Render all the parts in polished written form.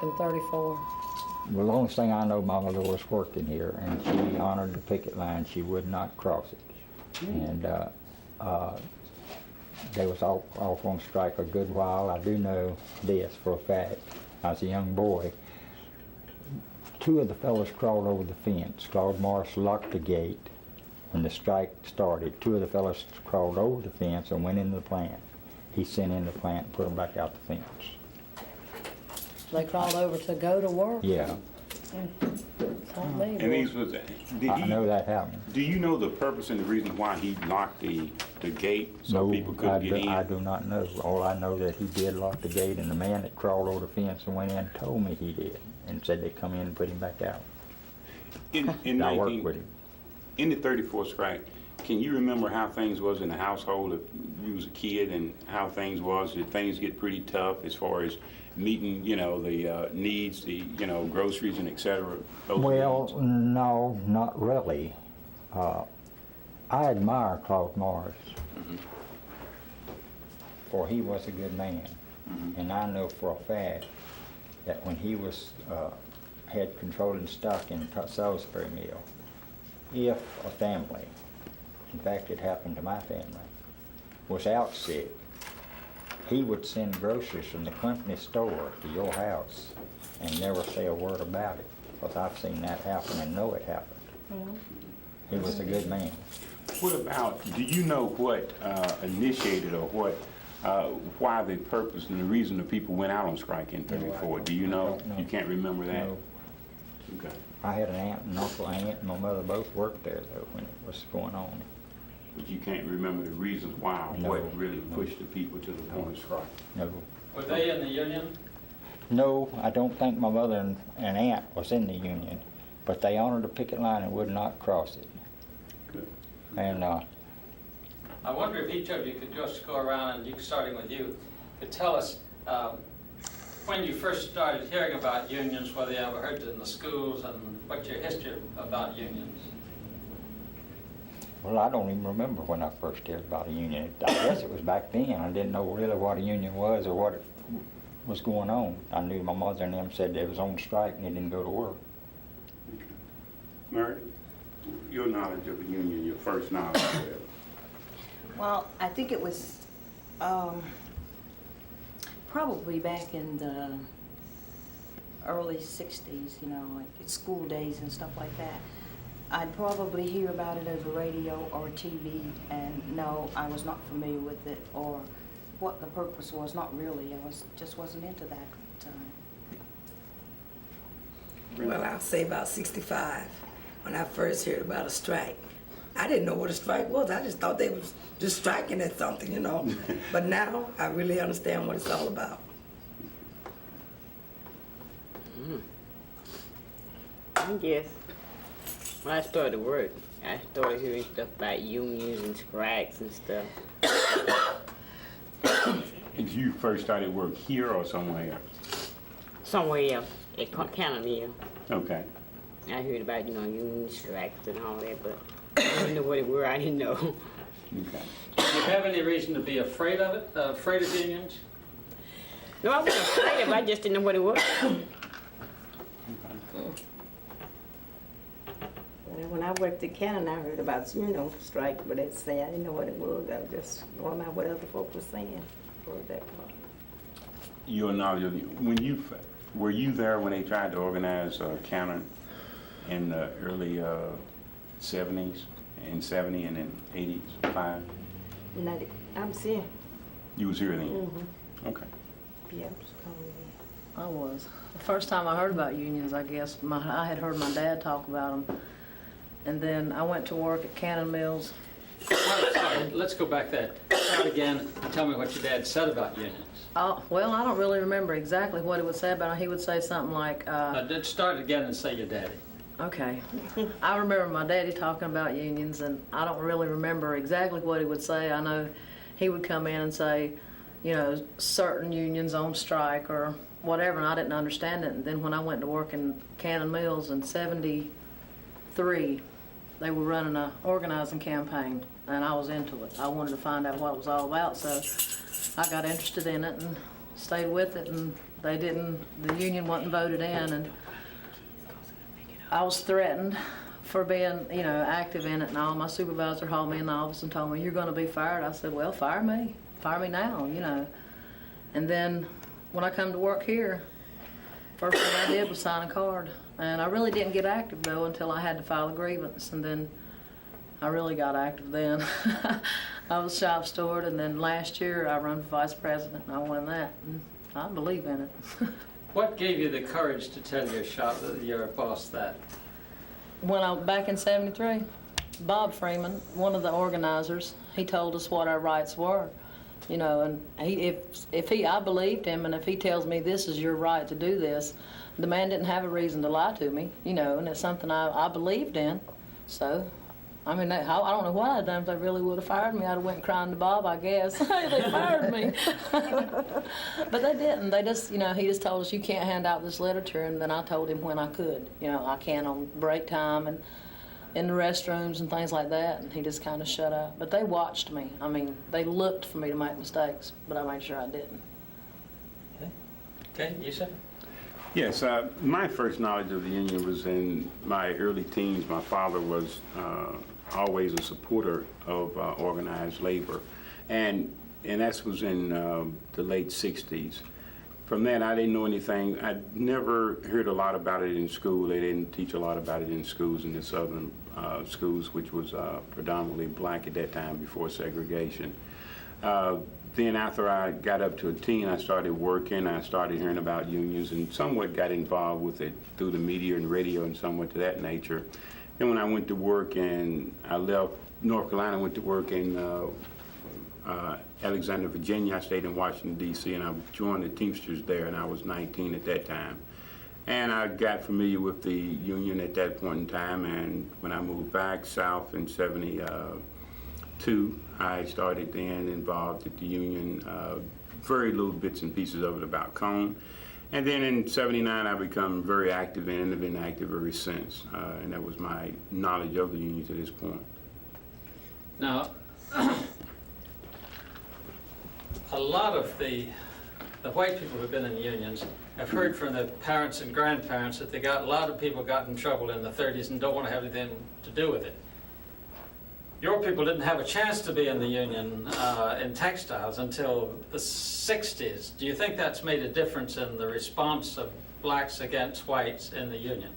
in 34. Well, the only thing I know, my mother was working here, and she honored the picket line. She would not cross it. And they was off on strike a good while. I do know this for a fact. I was a young boy. Two of the fellows crawled over the fence. Claude Morris locked the gate when the strike started. Two of the fellows crawled over the fence and went into the plant. He sent in the plant and put them back out the fence. They crawled over to go to work? Yeah. And these was, I know that happened. do you know the purpose and the reason why he locked the gate so people couldn't get in? I do not know. All I know that he did lock the gate, and the man that crawled over the fence and went in told me he did, and said they'd come in and put him back out. I worked with him. In the 34 strike, can you remember how things was in the household if you was a kid, and how things was? Did things get pretty tough as far as meeting, you know, the needs, the, you know, groceries and et cetera? Well, no, not really. I admire Claude Morris, for he was a good man. And I know for a fact that when he was had controlling stock in Salisbury Mill, if a family, in fact it happened to my family, was out sick, he would send groceries from the company store to your house and never say a word about it, because I've seen that happen and know it happened. He was a good man. What about, do you know what initiated or what, why the purpose and the reason the people went out on strike in 34? Do you know? You can't remember that? No. Okay. I had an aunt and uncle, aunt and my mother both worked there though when it was going on. But you can't remember the reasons why, No. what really pushed the people to the point of strike? No. Were they in the union? No, I don't think my mother and aunt was in the union, but they honored the picket line and would not cross it. Good. And I wonder if each of you could just go around and, starting with you, could tell us when you first started hearing about unions, whether you ever heard it in the schools, and what's your history about unions? well, I don't even remember when I first heard about a union. I guess it was back then. I didn't know really what a union was or what it was going on. I knew my mother and them said they was on strike and they didn't go to work. Okay. Mary, your knowledge of a union, your first knowledge of it? Well, I think it was probably back in the early 60s, you know, like at school days and stuff like that. I'd probably hear about it over radio or TV, and no, I was not familiar with it or what the purpose was, not really. I just wasn't into that time. Well, I'll say about 65, when I first heard about a strike. I didn't know what a strike was. I just thought they was just striking at something, you know. But now I really understand what it's all about. Yes. When I started work, I started hearing stuff about unions and strikes and stuff. Did you first started work here or somewhere else? Somewhere else, at County Mill. Okay. I heard about, you know, union strikes and all that, but I didn't know what it were. I didn't know. Okay. Do you have any reason to be afraid of it, afraid of unions? No, I wasn't afraid of it. I just didn't know what it was. Well, when I worked at Cannon, I heard about, you know, strike, but they'd say I didn't know what it was. I was just going by what other folk were saying for that part. Your knowledge of, when you, were you there when they tried to organize Cannon in the early 70s, in 70 and in 85? I'm seeing. You was here then? Okay. Yeah, I'm just calling you. I was. The first time I heard about unions, I guess, I had heard my dad talk about them. And then I went to work at Cannon Mills. Sorry, let's go back there. Start again and tell me what your dad said about unions. Well, I don't really remember exactly what he would say about it. He would say something like, Start again and say your daddy. okay. I remember my daddy talking about unions, and I don't really remember exactly what he would say. I know he would come in and say, you know, certain unions on strike or whatever, and I didn't understand it. And then when I went to work in Cannon Mills in 73, they were running an organizing campaign, and I was into it. I wanted to find out what it was all about, so I got interested in it and stayed with it, and They didn't, the union wasn't voted in, and I was threatened for being, you know, active in it and all. My supervisor hauled me in the office and told me, "You're gonna be fired." I said, "Well, fire me now," you know. And then when I come to work here, first thing I did was sign a card. And I really didn't get active though until I had to file a grievance, and then I really got active then. I was shop steward, and then last year I run for vice president and I won that. And I believe in it. What gave you the courage to tell your boss that? Back in '73, Bob Freeman, one of the organizers, he told us what our rights were, you know, and I believed him, and if he tells me this is your right to do this, the man didn't have a reason to lie to me, you know, and it's something I believed in. So, I mean, I don't know what I'd done if they really would have fired me. I'd have went crying to Bob, I guess. Hey, they fired me. But they didn't. They just, you know, he just told us, you can't hand out this literature, and then I told him when I could. You know, I can on break time and in the restrooms and things like that, and he just kind of shut up. But they watched me. I mean, they looked for me to make mistakes, but I made sure I didn't. Okay, you said? Yes, my first knowledge of the union was in my early teens. My father was always a supporter of organized labor, and that was in the late 60s. From that, I didn't know anything. I'd never heard a lot about it in school. They didn't teach a lot about it in schools, in the southern schools, which was predominantly black at that time before segregation. Then after I got up to a teen, I started working. I started hearing about unions and somewhat got involved with it through the media and radio and somewhat to that nature. Then when I went to work and I left North Carolina, I went to work in Alexandria, Virginia. I stayed in Washington, D.C., and I joined the Teamsters there, and I was 19 at that time. And I got familiar with the union at that point in time, and when I moved back south in '72, I started then involved at the union, very little bits and pieces of it about Cone. And then in '79, I become very active in it and have been active ever since. And that was my knowledge of the union to this point. Now, a lot of the white people who've been in unions have heard from their parents and grandparents that a lot of people got in trouble in the 30s and don't want to have anything to do with it. Your people didn't have a chance to be in the union in textiles until the 60s. Do you think that's made a difference in the response of blacks against whites in the union?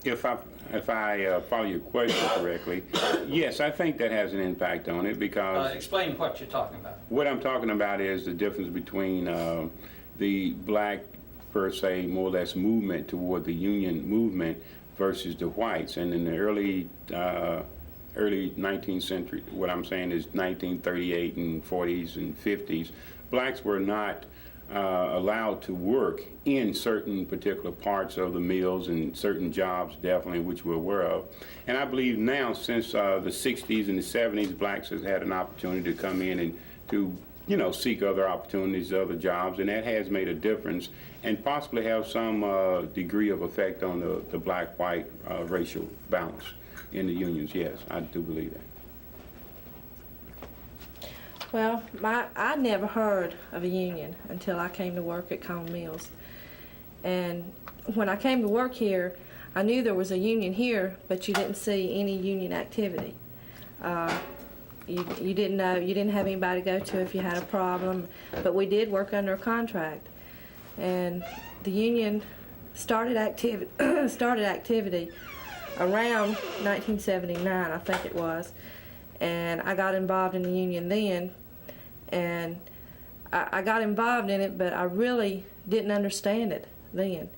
If I follow your question correctly, yes, I think that has an impact on it because... explain what you're talking about. What I'm talking about is the difference between the black, per se, more or less movement toward the union movement versus the whites. And in the early 19th century, what I'm saying is 1938 and 40s and 50s, blacks were not allowed to work in certain particular parts of the mills and certain jobs, definitely, which we're aware of. And I believe now, since the 60s and the 70s, blacks has had an opportunity to come in and to, you know, seek other opportunities, other jobs, and that has made a difference and possibly have some degree of effect on the black-white racial balance in the unions. Yes, I do believe that. Well, I never heard of a union until I came to work at Cone Mills. And when I came to work here, I knew there was a union here, but you didn't see any union activity. You didn't know, you didn't have anybody to go to if you had a problem, but we did work under a contract. And the union started activity around 1979, I think it was. And I got involved in the union then, and I got involved in it, but I really didn't understand it then.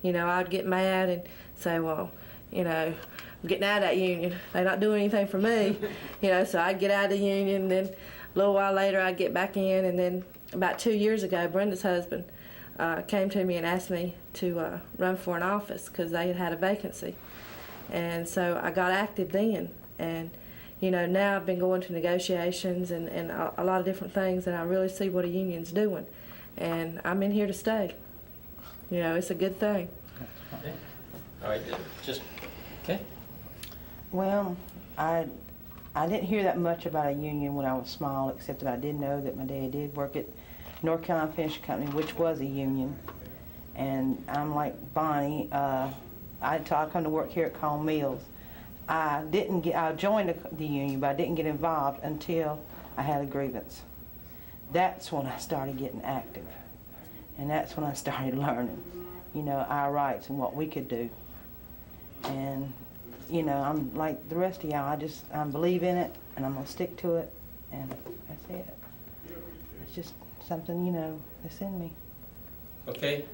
You know, I'd get mad and say, well, you know, I'm getting out of that union. They're not doing anything for me. You know, so I'd get out of the union, and then a little while later I'd get back in, and then about 2 years ago, Brenda's husband came to me and asked me to run for an office because they had had a vacancy. And so I got active then, and you know, now I've been going to negotiations and a lot of different things, and I really see what a union's doing. And I'm in here to stay. You know, it's a good thing. Okay. All right, just, okay. Well, I didn't hear that much about a union when I was small, except that I did know that my dad did work at North Carolina Finishing Company, which was a union. And I'm like Bonnie, I come to work here at Cone Mills. I joined the union, but I didn't get involved until I had a grievance. That's when I started getting active. And that's when I started learning, you know, our rights and what we could do. And, you know, I'm like the rest of y'all, I believe in it, and I'm gonna stick to it, and that's it. It's just something, you know, that's in me. Okay,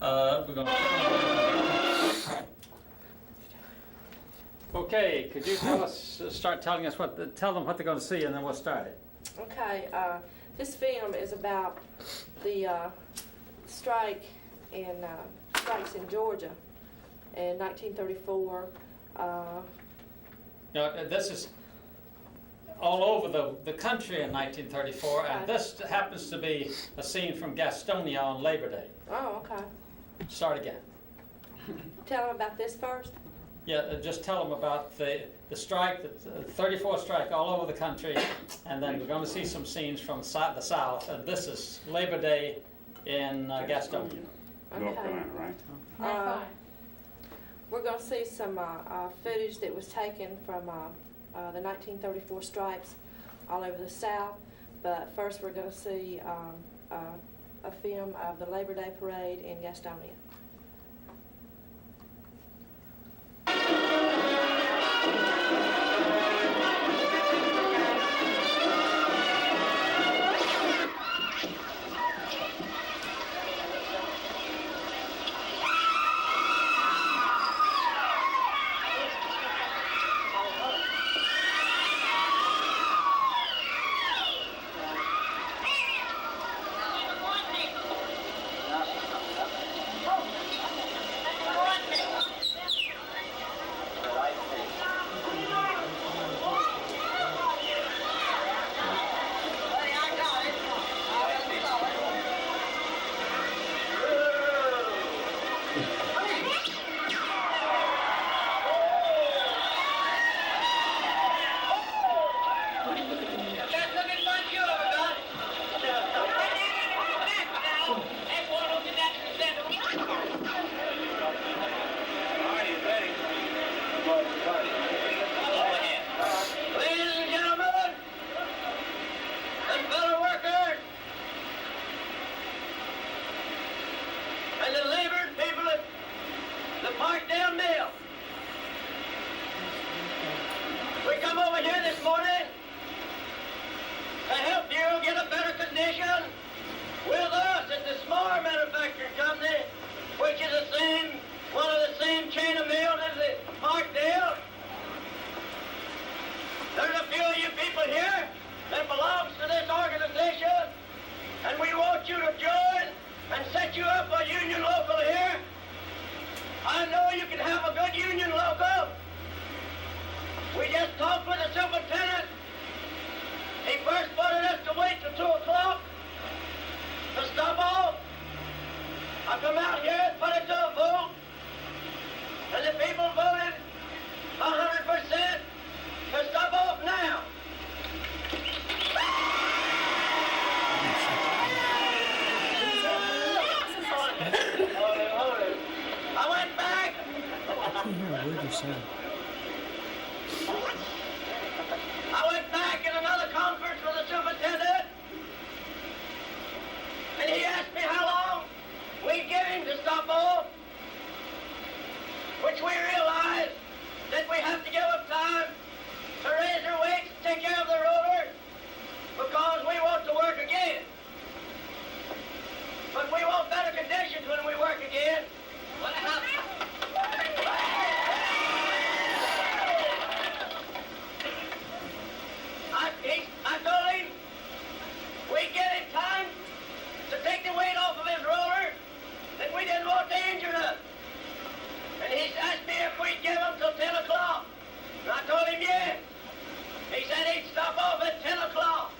we're gonna. Okay, could you start telling us tell them what they're going to see, and then we'll start it. Okay, this film is about the strikes in Georgia in 1934. Now, this is all over the country in 1934, and this happens to be a scene from Gastonia on Labor Day. Oh, okay. Start again. Tell them about this first. Yeah, just tell them about the strike, the 34 strike all over the country, and then we're going to see some scenes from the South, and this is Labor Day in Gastonia. North Carolina, right? We're going to see some footage that was taken from the 1934 strikes all over the South, but first we're going to see a film of the Labor Day parade in Gastonia. I went back in another conference with the superintendent, and he asked me how long we'd give him to stop off, which we realized that we have to give up time to raise their weights and take care of the rollers because we want to work again. But we want better conditions when we work again. What happened? I told him we'd give him time to take the weight off of his roller, that we didn't want to injure them. And he asked me if we'd give him till 10 o'clock. And I told him yes. He said he'd stop off at 10 o'clock.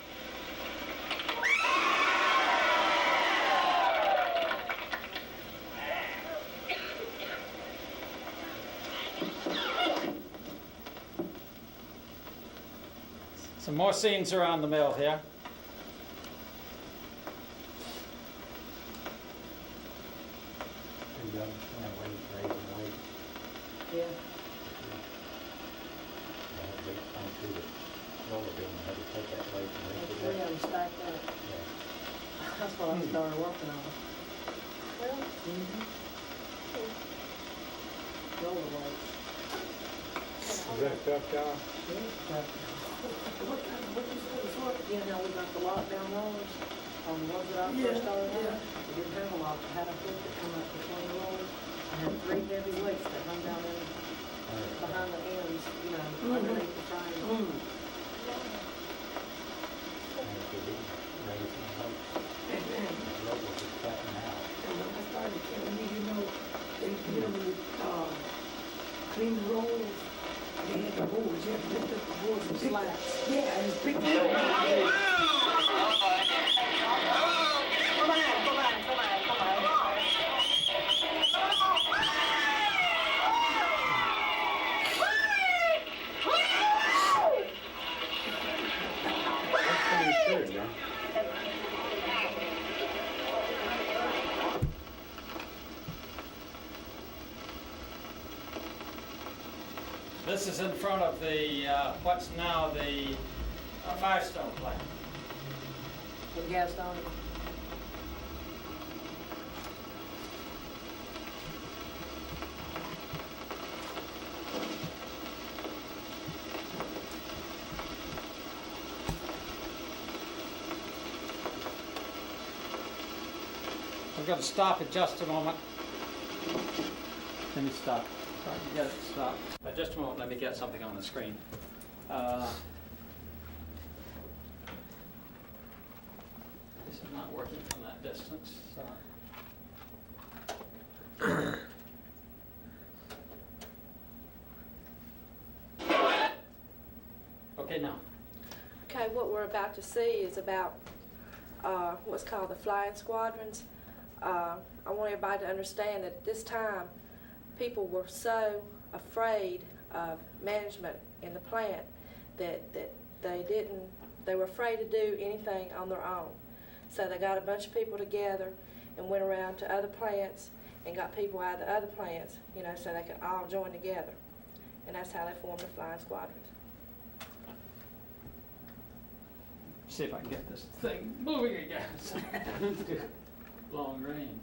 Some more scenes around the mill here. you understand weight, raising weight. Yeah. Big thing to the roller beam, had to take that weight and And lift it three up. of them stacked up. Yeah. That's what I started working on. Well, Roller weights. Is that a tough job? You know how we got the lockdown rollers on the ones that I first started on? We didn't have a lock, I had a hook that come up between the rollers. I had 3 heavy weights that hung down in behind the ends, you know, underneath the frame. And if you did raise some weights, the roller would flatten out. And when I started killing me, you know, when you clean the rolls, they had the boards, you had to lift up the boards and Slats. Yeah, and pick them up. This is in front of the, what's now the Firestone plant. With gas on it. We're going to stop in just a moment. Let me stop. Sorry, get it stopped. Just a moment, let me get something on the screen. This is not working from that distance. Okay, now. Okay, what we're about to see is about what's called the flying squadrons. I want everybody to understand that at this time, people were so afraid of management in the plant that they were afraid to do anything on their own. So they got a bunch of people together and went around to other plants and got people out of the other plants, you know, so they could all join together. And that's how they formed the flying squadrons. See if I can get this thing moving again. Long range.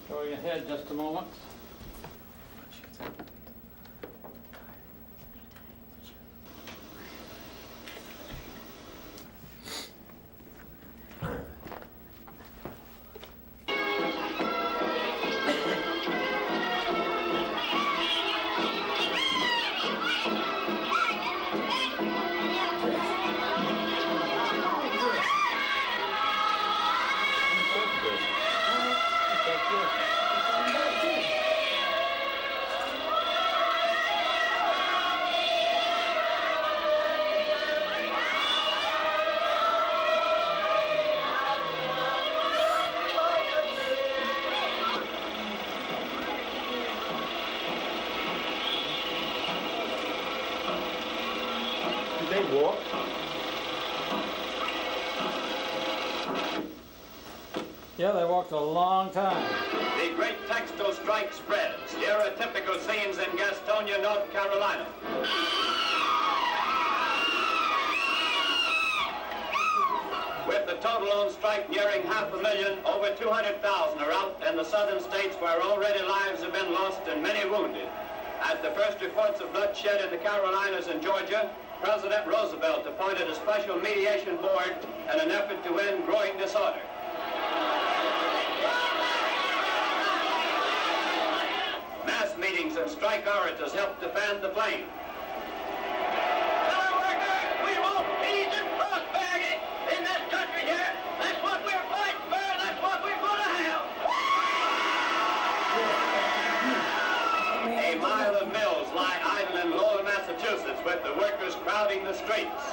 Going ahead just a moment. they walked. Yeah, they walked a long time. The great textile strike spreads. Here are typical scenes in Gastonia, North Carolina. With the total on strike nearing 500,000, over 200,000 are out in the southern states where already lives have been lost and many wounded. At the first reports of bloodshed in the Carolinas and Georgia, President Roosevelt appointed a special mediation board in an effort to end growing disorder. Mass meetings and strike orators helped to fan the flame. Fellow workers, we won't ease and prosperity in this country here. That's what we're fighting for, and that's what we're going to have. A mile of mills lie idle in Lowell, Massachusetts, with the workers crowding the streets.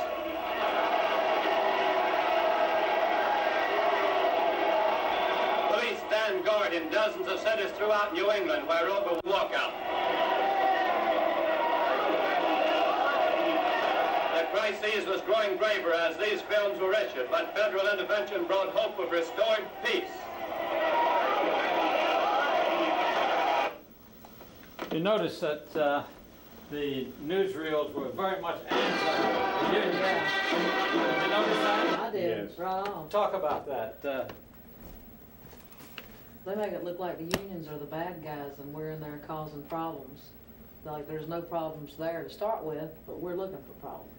Police stand guard in dozens of cities throughout New England where over walkout. The crisis was growing graver as these films were issued, but federal intervention brought hope of restored peace. You notice that the newsreels were very much anti-union. Did you notice that? I did, Yes. right on. Talk about that. They make it look like the unions are the bad guys and we're in there causing problems. Like there's no problems there to start with, but we're looking for problems.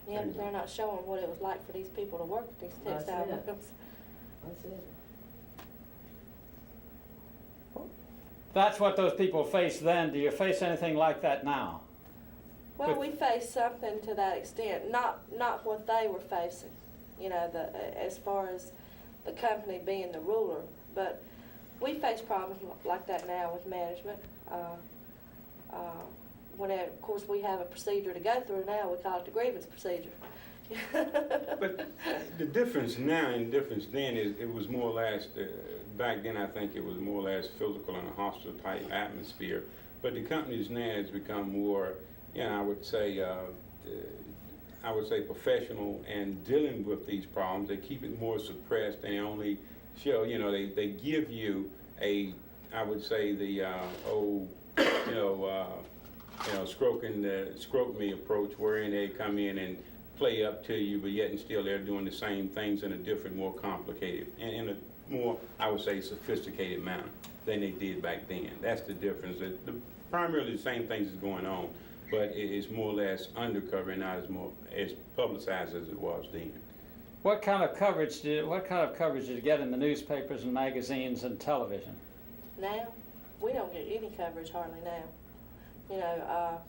Yeah, but they're not showing what it was like for these people to work at these That's textile it. mills. That's it. That's what those people faced then. Do you face anything like that now? Well, But- we faced something to that extent, not what they were facing, you know, as far as the company being the ruler, but we face problems like that now with management. Of course, we have a procedure to go through now. We call it the grievance procedure. But the difference now and difference then is it was more or less, back then I think it was more or less physical and a hostile type atmosphere. But the companies now has become more, I would say professional and dealing with these problems. They keep it more suppressed. They only show, they give you I would say the stroke me approach, wherein they come in and play up to you, but yet and still they're doing the same things in a different, more complicated, and in a more, I would say, sophisticated manner than they did back then. That's the difference. Primarily the same things is going on, but it's more or less undercover and not as publicized as it was then. What kind of coverage did you get in the newspapers and magazines and television? Now, we don't get any coverage hardly now. You know,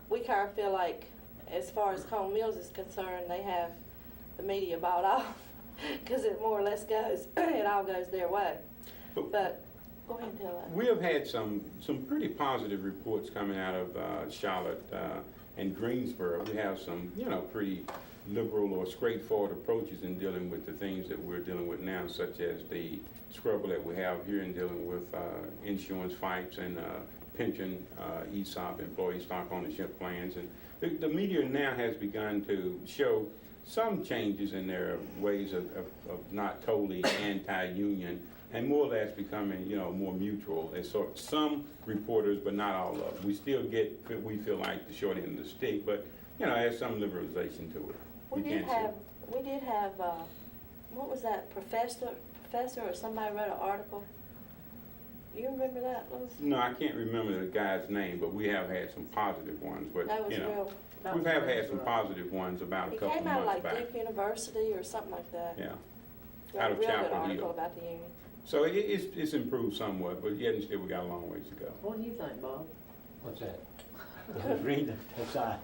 we kind of feel like, as far as Cone Mills is concerned, they have the media bought off because it more or less goes, it all goes their way. But go ahead and tell that. We have had some pretty positive reports coming out of Charlotte and Greensboro. We have some, pretty liberal or straightforward approaches in dealing with the things that we're dealing with now, such as the struggle that we have here in dealing with insurance fights and pension, ESOP, employee stock ownership plans. And the media now has begun to show some changes in their ways of not totally anti-union and more or less becoming, more mutual. There's some reporters, but not all of them. We still get, we feel like, the short end of the stick, but, there's some liberalization to it. We did have, what was that, professor or somebody wrote an article? You remember that, Louis? No, I can't remember the guy's name, but we have had some positive ones. But That was real. we have had some positive ones about a He couple of came out months like back. Duke University or something like that. Yeah. Wrote Out of a real good Chapel article Hill. about the union. So it's improved somewhat, but yet and still we got a long ways to go. What do you think, Bob? What's that? I was reading the sign.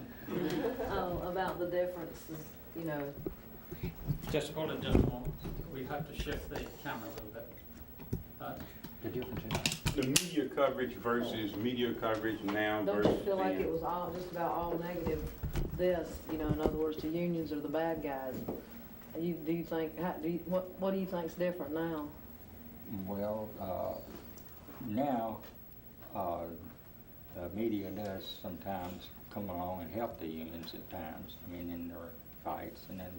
About the differences, Just hold it just a moment. We have to shift the camera a little bit. The difference in The media coverage versus media coverage now don't versus you feel like then. it was all, just about all negative this, in other words, the unions are the bad guys? Do you think, what do you think's different now? Well, now, the media does sometimes come along and help the unions at times. I mean, in their fights, and then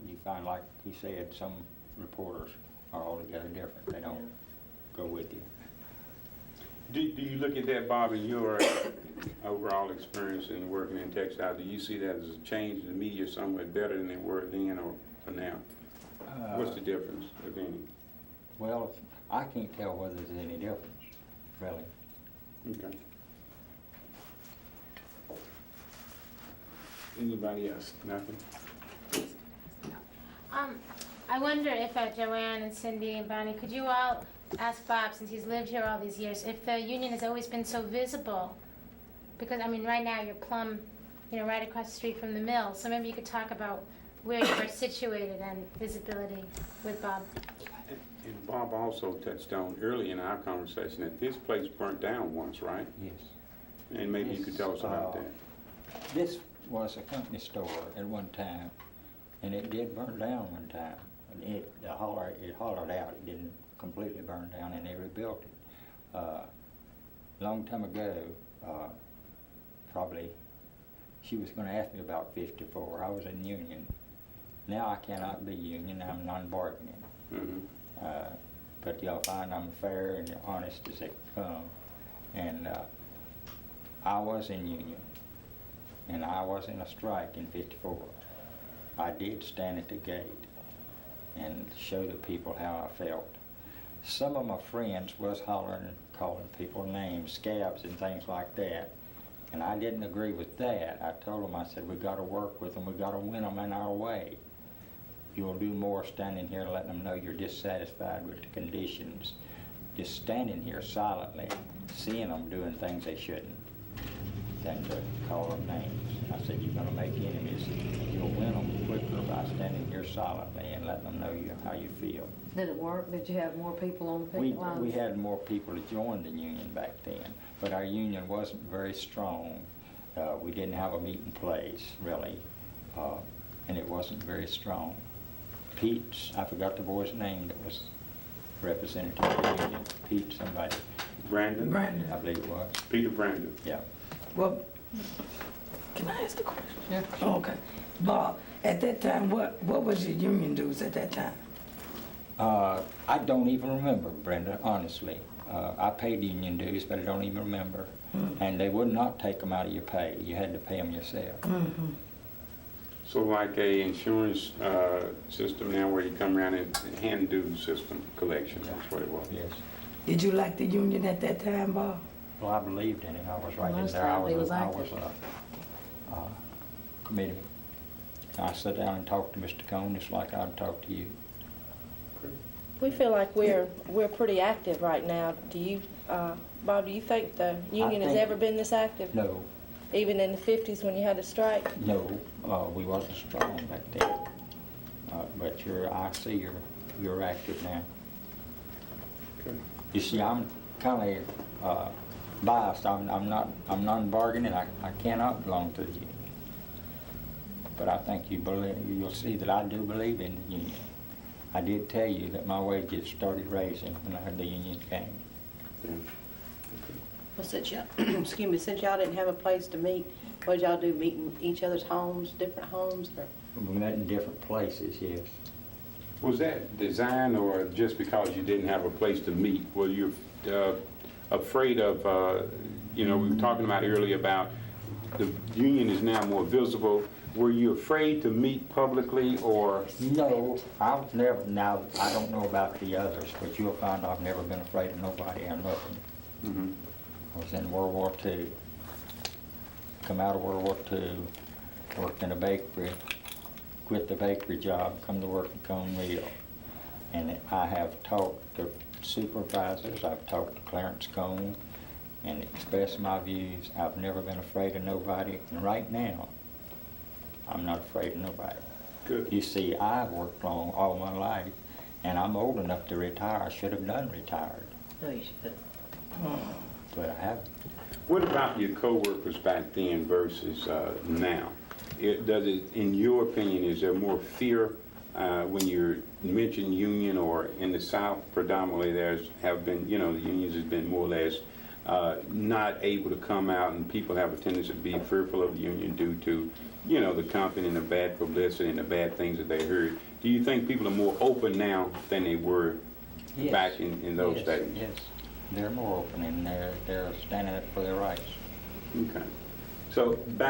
you find, like he said, some reporters are altogether different. They don't go with you. Do you look at that, Bob, in your overall experience in working in textiles? Do you see that as a change in the media somewhat better than they were then or now? What's the difference, if any? Well, I can't tell whether there's any difference, really. Okay. Anybody else? Nothing? I wonder if Joanne and Cindy and Bonnie, could you all ask Bob, since he's lived here all these years, if the union has always been so visible? Because, I mean, right now you're plumb, right across the street from the mill, so maybe you could talk about where you are situated and visibility with Bob. And Bob also touched on early in our conversation that this place burnt down once, right? Yes. And maybe you could tell us about that. This was a company store at one time, and it did burn down one time. It hollowed out. It didn't completely burn down, and they rebuilt it. Long time ago, probably, she was going to ask me about 54. I was in union. Now I cannot be union. I'm non-bargaining. Mm-hmm. But you'll find I'm fair and honest as they come. And I was in union, and I was in a strike in 54. I did stand at the gate and show the people how I felt. Some of my friends was hollering, calling people names, scabs and things like that. And I didn't agree with that. I told them, I said, we got to work with them. We got to win them in our way. You'll do more standing here letting them know you're dissatisfied with the conditions. Just standing here silently, seeing them doing things they shouldn't, than to call them names. I said, you're going to make enemies. You'll win them quicker by standing here silently and letting them know how you feel. Did it work? Did you have more people on the We picket lines? had more people to join the union back then, but our union wasn't very strong. We didn't have a meeting place, really, and it wasn't very strong. Pete, I forgot the boy's name that was representative of the union. Pete somebody. Brandon? I believe it was. Peter Brandon. Yeah. Well, can I ask the question? Yeah. Oh, okay. Bob, at that time, what was your union dues at that time? I don't even remember, Brenda, honestly. I paid union dues, but I don't even remember. Mm-hmm. And they would not take them out of your pay. You had to pay them yourself. Mm-hmm. So like a insurance system now where you come around and hand due system collection, that's what it was. Yes. Did you like the union at that time, Bob? Well, I believed in it. I was right in Most there. I time he was was active. a committee. I sat down and talked to Mr. Cone just like I'd talk to you. We feel like we're pretty active right now. Do you, Bob, do you think the union has think- ever been this active? No, Even in the 50s when you had to strike? no, we wasn't strong back then. But I see you're active now. Okay. You see, I'm kind of biased. I'm non-bargaining. I cannot belong to the union. But I think you'll see that I do believe in the union. I did tell you that my wages started raising when I heard the union came. Yeah. Well, since y'all, excuse me, since y'all didn't have a place to meet, what did y'all do, meet in each other's homes, different homes, or? We met in different places, yes. Was that design or just because you didn't have a place to meet? Were you afraid of, we were talking about earlier about the union is now more visible. Were you afraid to meet publicly or? No, I've never, now, I don't know about the others, but you'll find I've never been afraid of nobody or nothing. Mm-hmm. I was in World War II, come out of World War II, worked in a bakery, quit the bakery job, come to work in Cone Mill. And I have talked to supervisors, I've talked to Clarence Cone, and expressed my views. I've never been afraid of nobody, and right now, I'm not afraid of nobody. Good. You see, I've worked long all my life, and I'm old enough to retire. I should have done retired, No, you should. but I haven't. What about your coworkers back then versus now? In your opinion, is there more fear when you mention union, or in the South predominantly the unions has been more or less not able to come out, and people have a tendency to be fearful of the union due to, you know, the company and the bad publicity and the bad things that they heard. Do you think people are more open now than they were Yes. back in those Yes, days? Yes, they're more open and they're standing up for their rights. Okay. So back